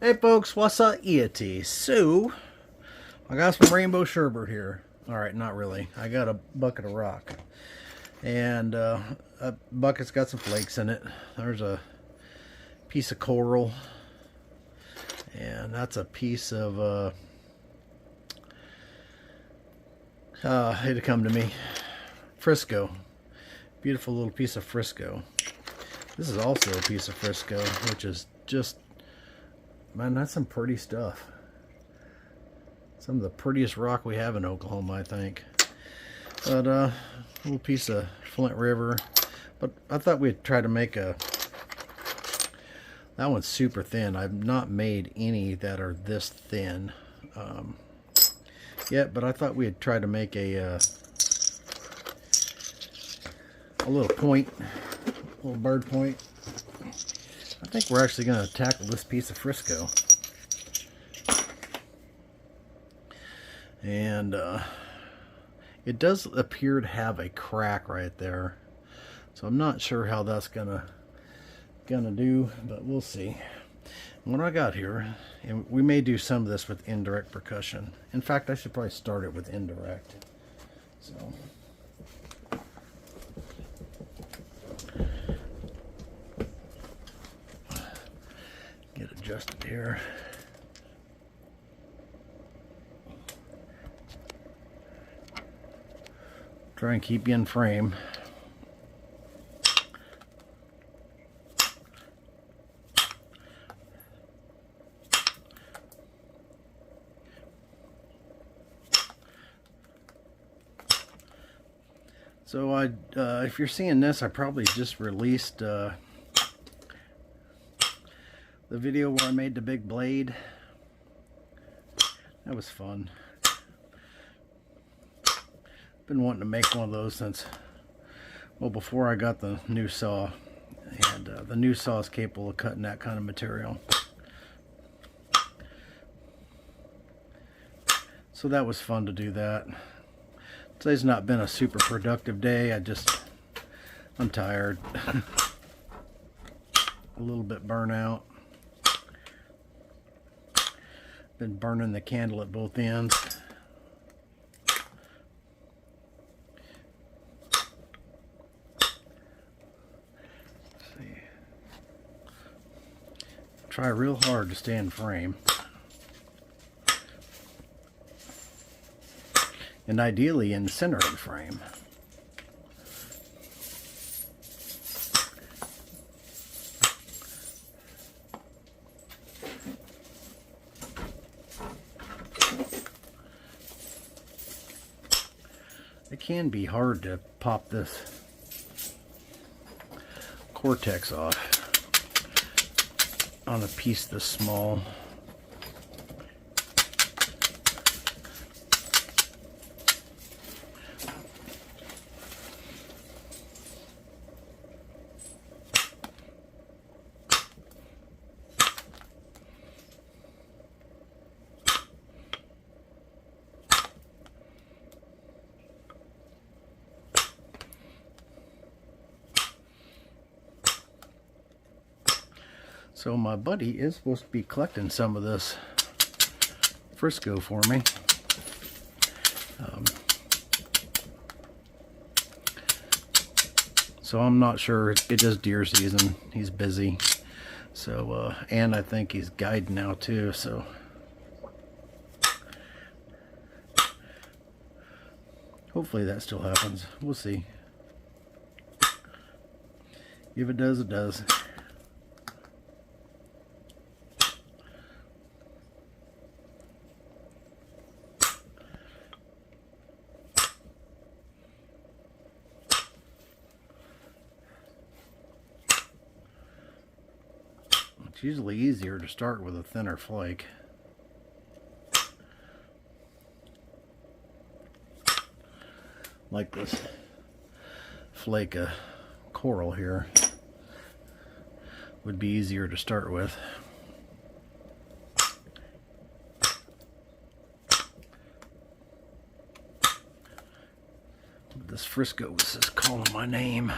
Hey folks, what's up, iyatee? So, I got some rainbow sherbet here. Alright, not really. I got a bucket of rock. And a bucket's got some flakes in it. There's a piece of coral. And that's a piece of, it'd come to me. Frisco. Beautiful little piece of Frisco. This is also a piece of Frisco, which is just, man, that's some pretty stuff. Some of the prettiest rock we have in Oklahoma, I think. But a little piece of Flint River. But I thought we'd try to make a, that one's super thin. I've not made any that are this thin yet, but I thought we'd try to make a little point, a little bird point. I think we're actually going to tackle this piece of Frisco. And it does appear to have a crack right there. So I'm not sure how that's gonna do, but we'll see. What I got here, and we may do some of this with indirect percussion. In fact, I should probably start it with indirect. So get adjusted here. Try and keep you in frame. So if you're seeing this, I probably just released the video where I made the big blade. That was fun. Been wanting to make one of those since, well, before I got the new saw. And the new saw is capable of cutting that kind of material. So that was fun to do that. Today's not been a super productive day. I'm tired. A little bit burnout. Been burning the candle at both ends. Try real hard to stay in frame. And ideally in the center of the frame. It can be hard to pop this cortex off on a piece this small. So my buddy is supposed to be collecting some of this Frisco for me. So I'm not sure. It is deer season. He's busy. So and I think he's guiding now too. So hopefully that still happens. We'll see. If it does, it does. It's usually easier to start with a thinner flake. Like this flake of coral here would be easier to start with. But this Frisco was just calling my name.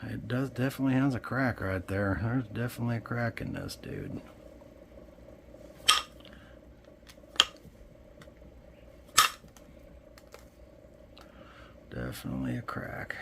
It definitely has a crack right there. There's definitely a crack in this, dude. Definitely a crack.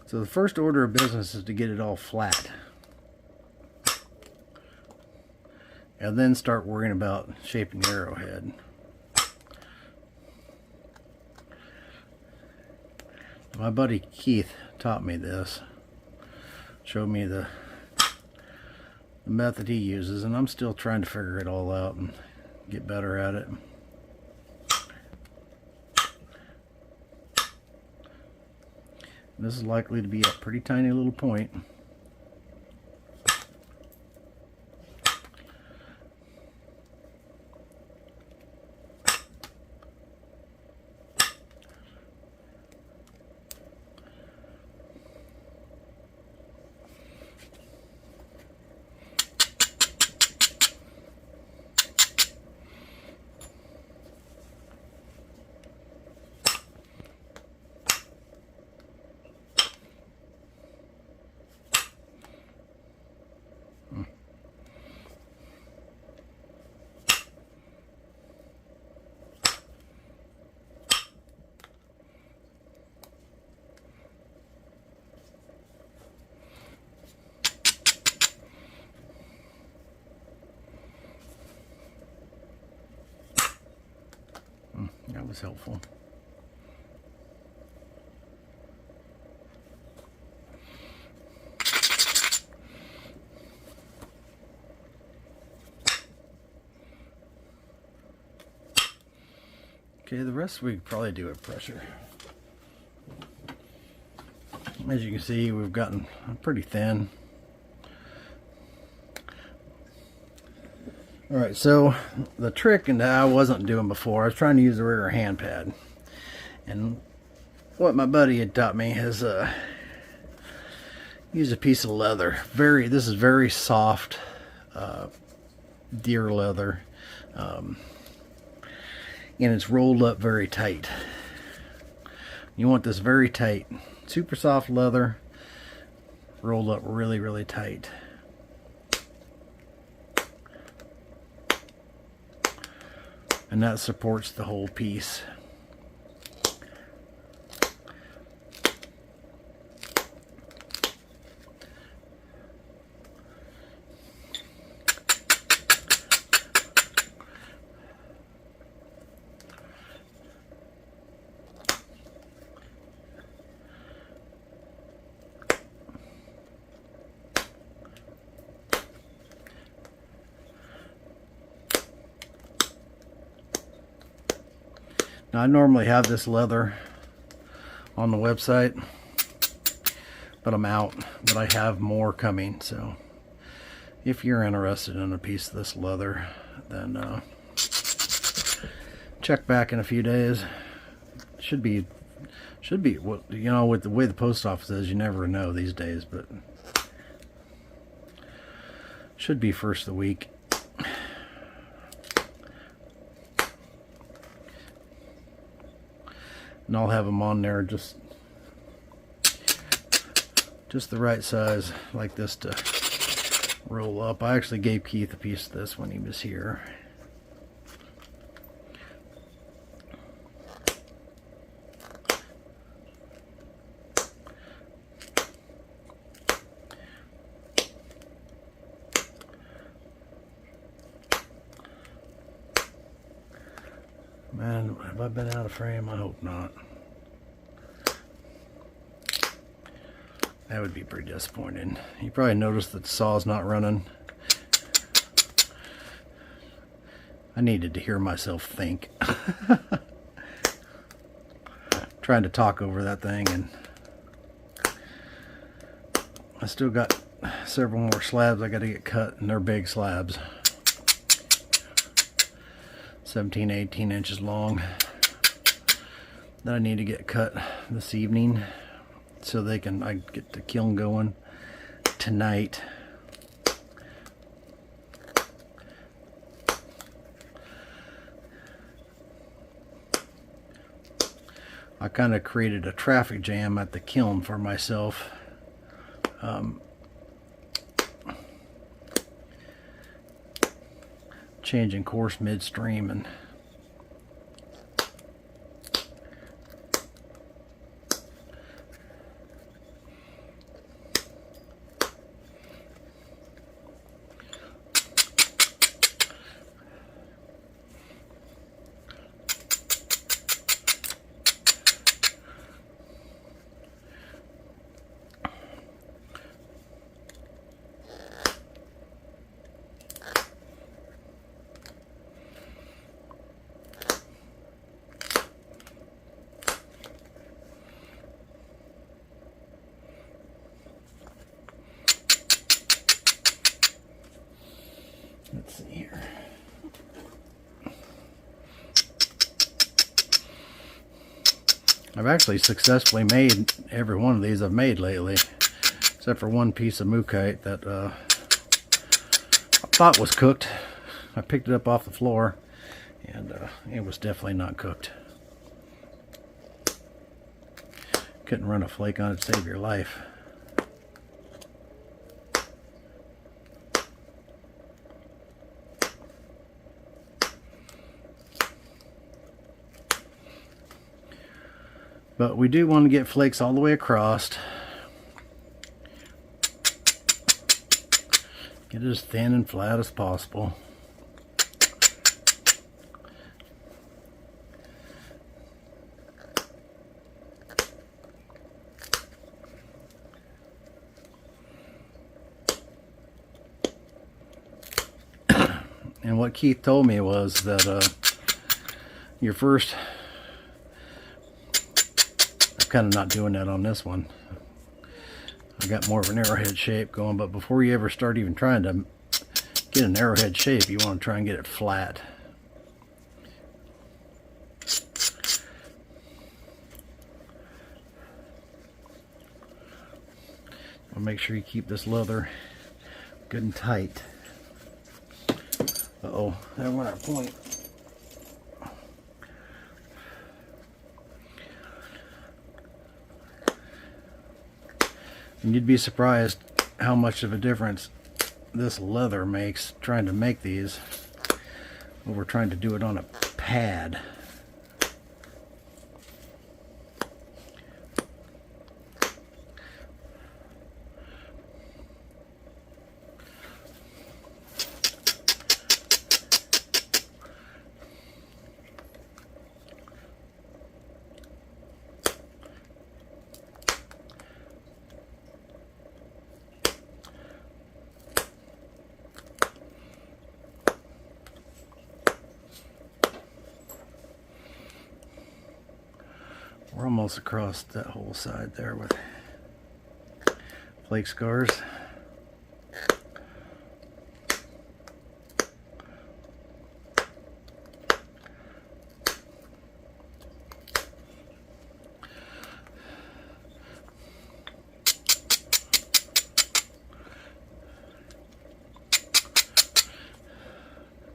So the first order of business is to get it all flat. And then start worrying about shaping the arrowhead. My buddy Keith taught me this. Showed me the method he uses, and I'm still trying to figure it all out and get better at it. This is likely to be a pretty tiny little point. That was helpful. Okay, the rest we could probably do at pressure. As you can see, we've gotten pretty thin. Alright, so the trick that I wasn't doing before, I was trying to use the rear hand pad. And what my buddy had taught me is use a piece of leather. This is very soft deer leather. And it's rolled up very tight. You want this very tight. Super soft leather, rolled up really, really tight. And that supports the whole piece. Now, I normally have this leather on the website, but I'm out. But I have more coming, so if you're interested in a piece of this leather, then check back in a few days. Should be what, you know, with the way the post office is, you never know these days, but should be first of the week. And I'll have them on there just the right size, like this, to roll up. I actually gave Keith a piece of this when he was here. Man, have I been out of frame? I hope not. That would be pretty disappointing. You probably noticed that the saw's not running. I needed to hear myself think. Trying to talk over that thing, and I still got several more slabs I got to get cut, and they're big slabs. 17, 18 inches long that I need to get cut this evening so I get the kiln going tonight. I kind of created a traffic jam at the kiln for myself. Changing course midstream, and let's see here. I've actually successfully made every one of these I've made lately, except for one piece of Mookite that I thought was cooked. I picked it up off the floor, and it was definitely not cooked. Couldn't run a flake on it to save your life. But we do want to get flakes all the way across. Get it as thin and flat as possible. And what Keith told me was that your first... kind of not doing that on this one. I got more of an arrowhead shape going, but before you ever start even trying to get an arrowhead shape, you want to try and get it flat. I'll make sure you keep this leather good and tight. Uh-oh, there went our point. And you'd be surprised how much of a difference this leather makes trying to make these when we're trying to do it on a pad. We're almost across that whole side there with flake scars.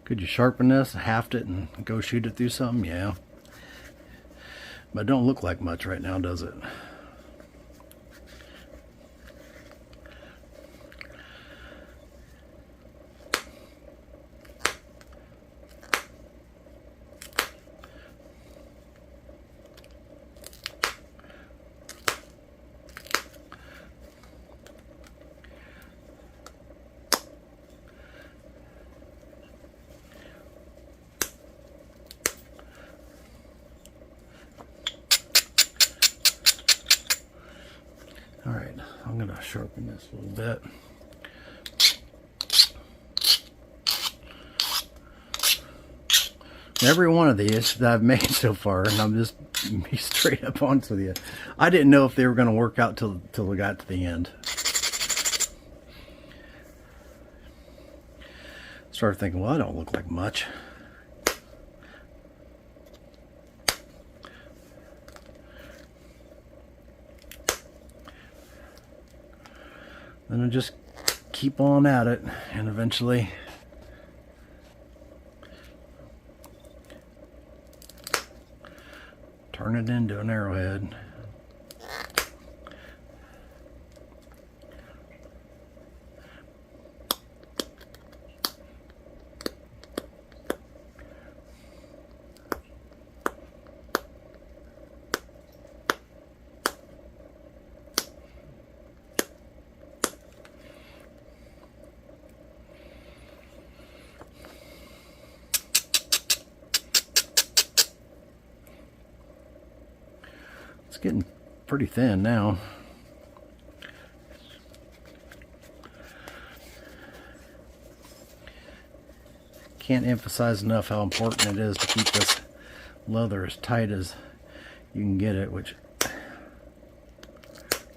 Could you sharpen this, haft it, and go shoot it through something? Yeah. But it don't look like much right now, does it? Alright, I'm going to sharpen this a little bit. Every one of these that I've made so far, and I'm just be straight up honest with you, I didn't know if they were going to work out till we got to the end. Started thinking, well, I don't look like much. then I just keep on at it, and eventually turn it into an arrowhead. It's getting pretty thin now. Can't emphasize enough how important it is to keep this leather as tight as you can get it, which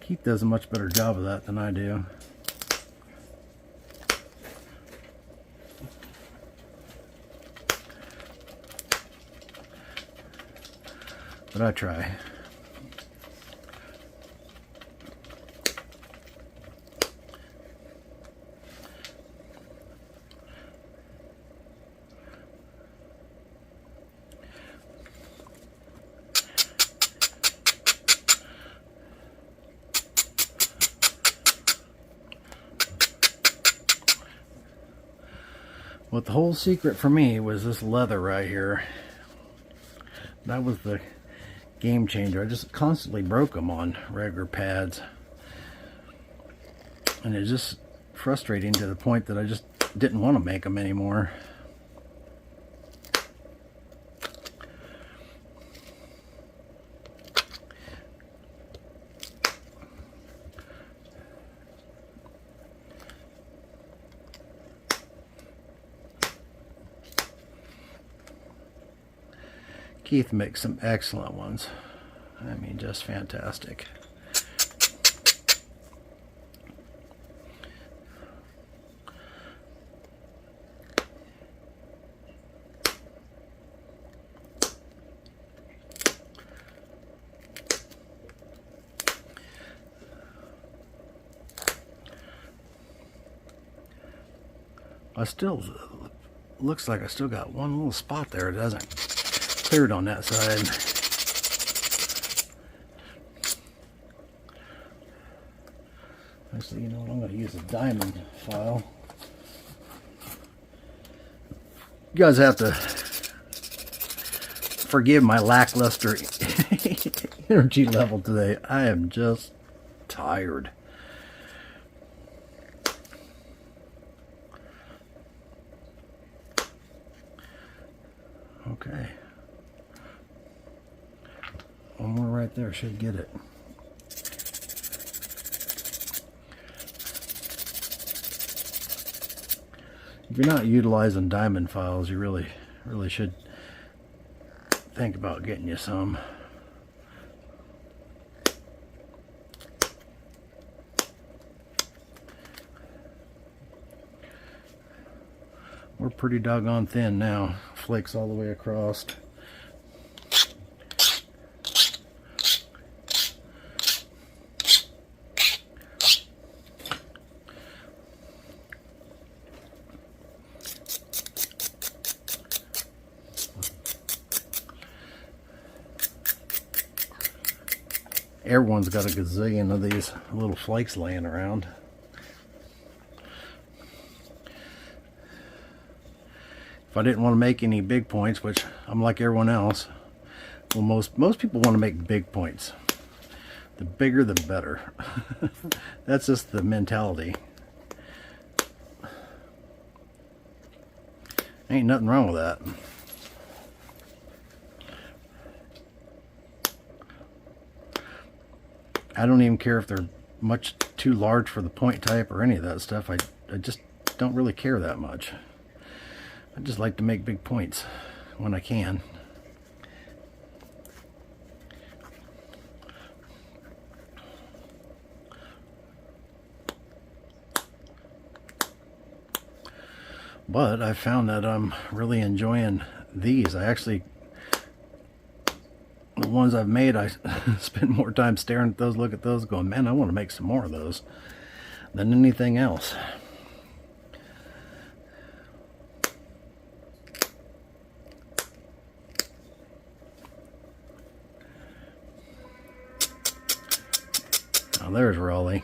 Keith does a much better job of that than I do. But I try. But the whole secret for me was this leather right here. That was the game changer. I just constantly broke them on regular pads. And it's just frustrating to the point that I just didn't want to make them anymore. Keith makes some excellent ones. I mean, just fantastic. I still, looks like I still got one little spot there. It doesn't cleared on that side. Actually, you know what? I'm going to use a diamond file. You guys have to forgive my lackluster energy level today. I am just tired. Okay. One more right there should get it. If you're not utilizing diamond files, you really should think about getting you some. We're pretty doggone thin now. Flakes all the way across. Everyone's got a gazillion of these little flakes laying around. If I didn't want to make any big points, which I'm like everyone else, well, most people want to make big points. The bigger the better. That's just the mentality. Ain't nothing wrong with that. I don't even care if they're much too large for the point type or any of that stuff. I just don't really care that much. I just like to make big points when I can. But I found that I'm really enjoying these. I actually, the ones I've made, I spend more time staring at those, look at those, going, man, I want to make some more of those. than anything else. Now there's Raleigh.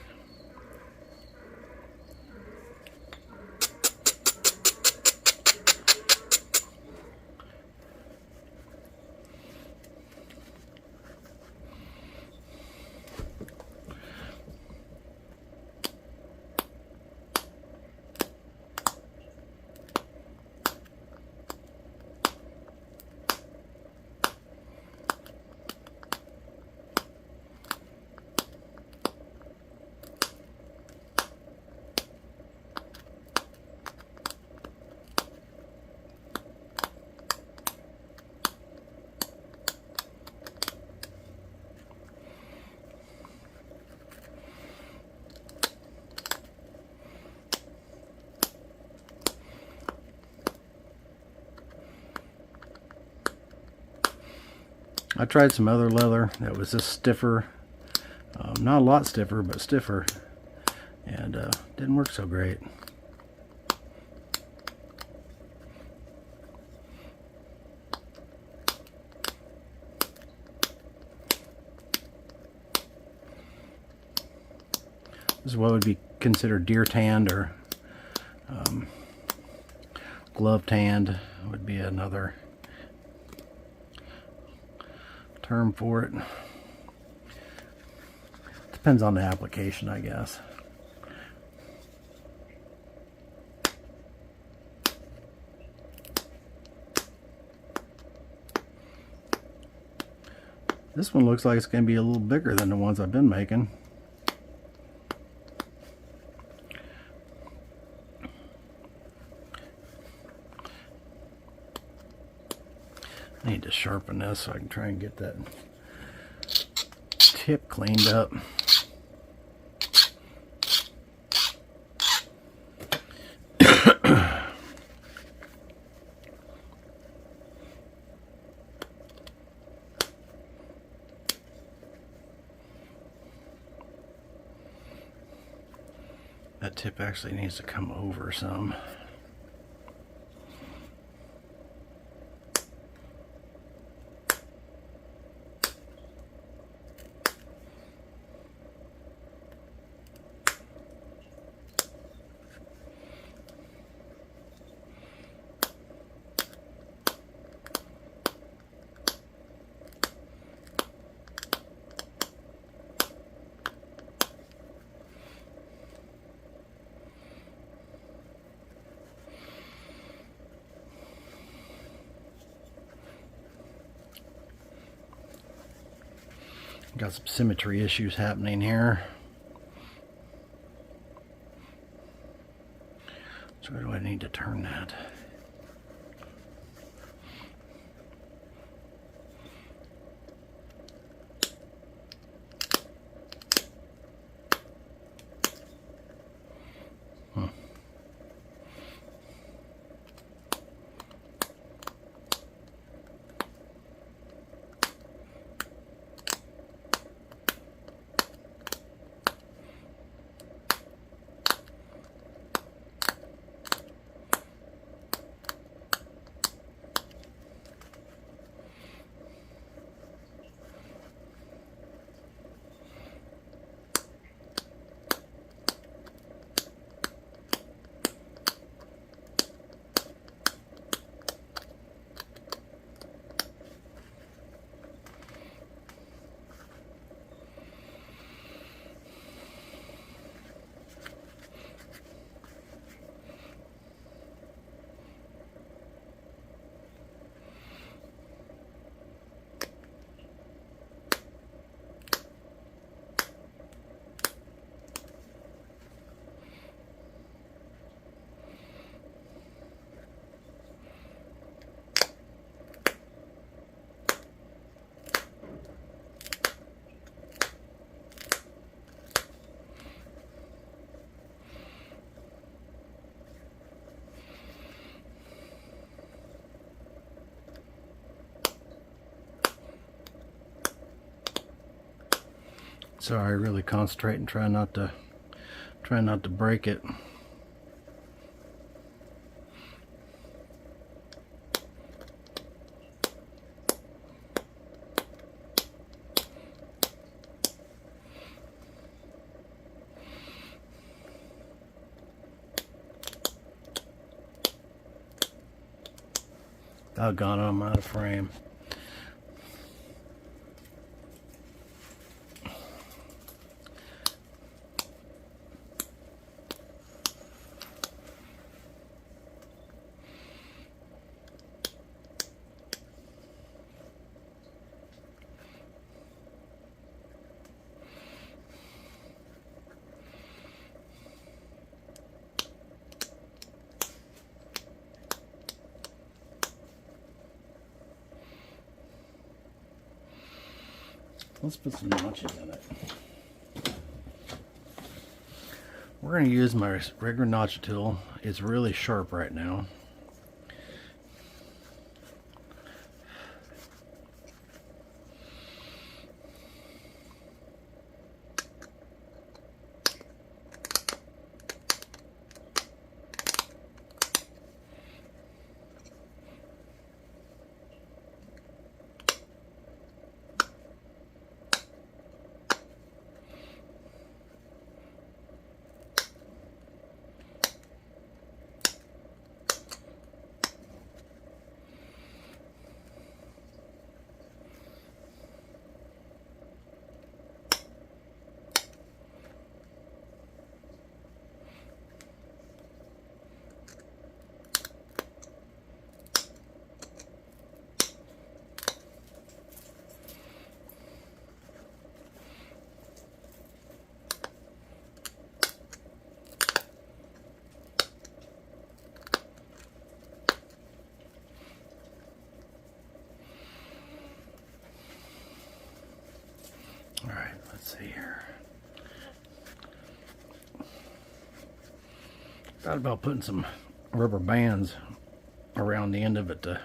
I tried some other leather that was just stiffer, not a lot stiffer, but stiffer, and didn't work so great. This is what would be considered deer tanned, or glove tanned would be another term for it. Depends on the application, I guess. This one looks like it's going to be a little bigger than the ones I've been making. I need to sharpen this so I can try and get that tip cleaned up. That tip actually needs to come over some. Got some symmetry issues happening here. So where do I need to turn that? So I really concentrate and try not to Try not to break it. Doggone it, I'm out of frame. Let's put some notches in it. We're going to use my regular notch tool. It's really sharp right now. Alright, let's see here. Thought about putting some rubber bands around the end of it to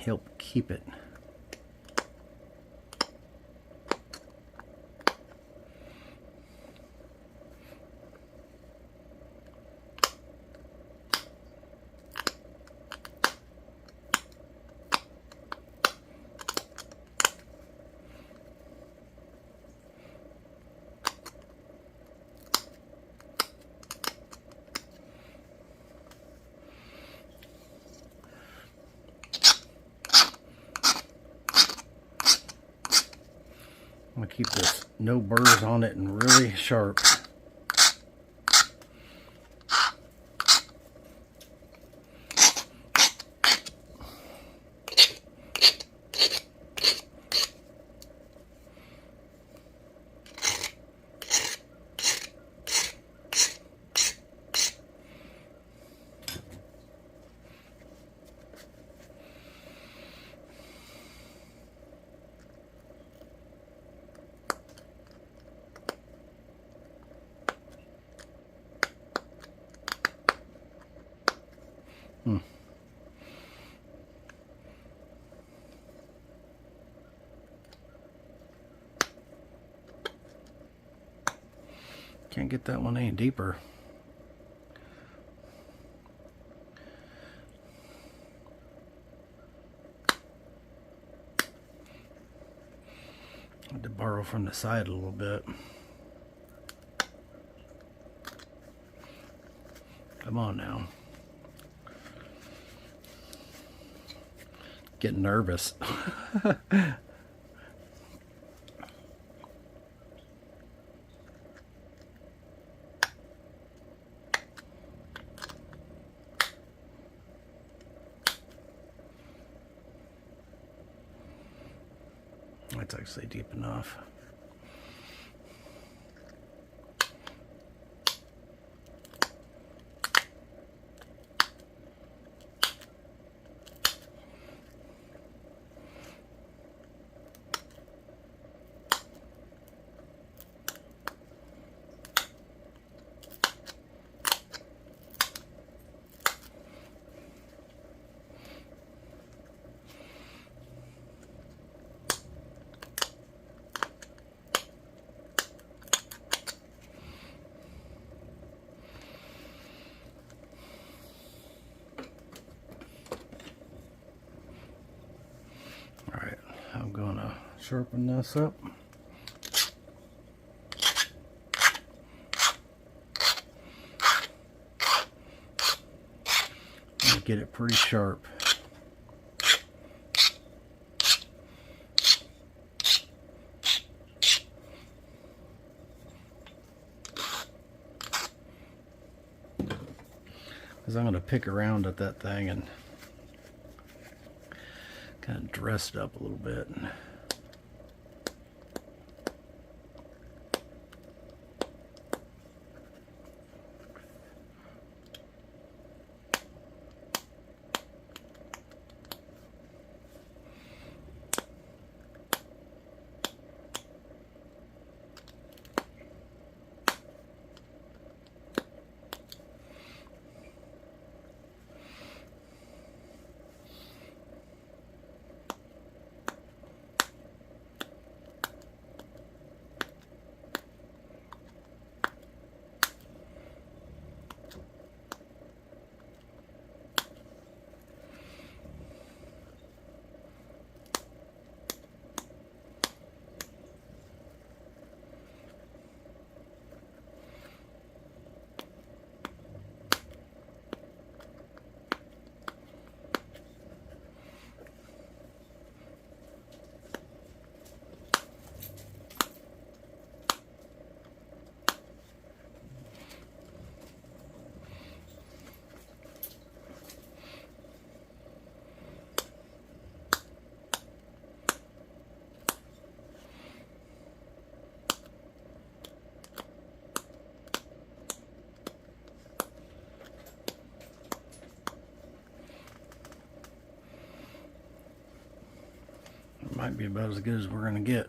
help keep it. I'm going to keep this no burrs on it and really sharp. Can't get that one any deeper. I had to borrow from the side a little bit. Come on now. Getting nervous. That's actually deep enough. Sharpen this up. And get it pretty sharp. Because I'm going to pick around at that thing and kind of dress it up a little bit. Might be about as good as we're going to get.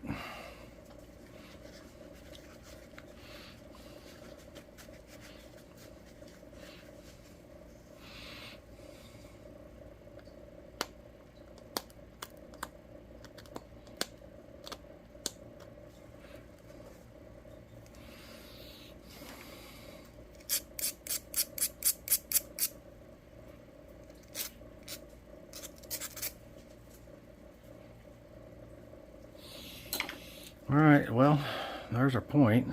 All right, well, there's our point.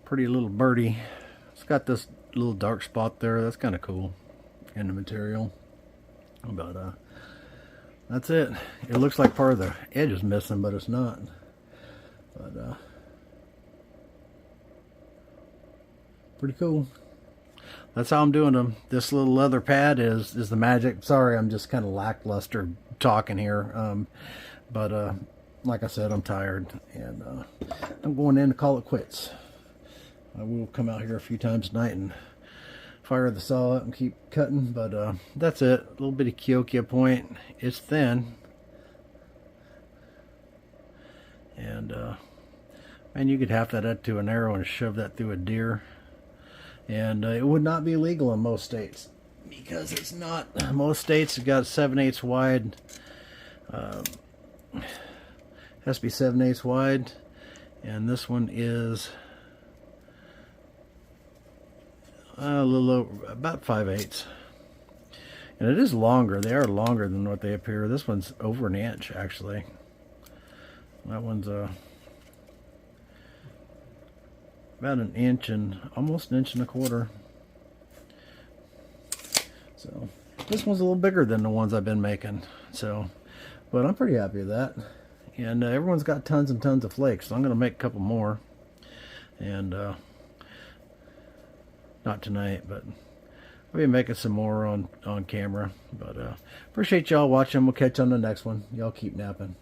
Pretty little birdie. It's got this little dark spot there. That's kind of cool in the material, but that's it. It looks like part of the edge is missing, but it's not. But pretty cool. That's how I'm doing them. This little leather pad is the magic. Sorry, I'm just kind of lackluster talking here, but like I said, I'm tired, and I'm going in to call it quits. I will come out here a few times tonight and fire the saw up and keep cutting, but that's it. A little bit of Keokuk point. It's thin, and man, you could half that up to an arrow and shove that through a deer, and it would not be legal in most states, because it's not. Most states have got 7/8 wide. Has to be 7/8 wide, and this one is a little over, about 5/8, and it is longer. They are longer than what they appear. This one's over an inch, actually. That one's about an inch and almost an inch and a quarter. So this one's a little bigger than the ones I've been making. So, but I'm pretty happy with that. And everyone's got tons and tons of flakes, so I'm going to make a couple more. And not tonight, but I'll be making some more on camera. But appreciate y'all watching. We'll catch you on the next one. Y'all keep napping.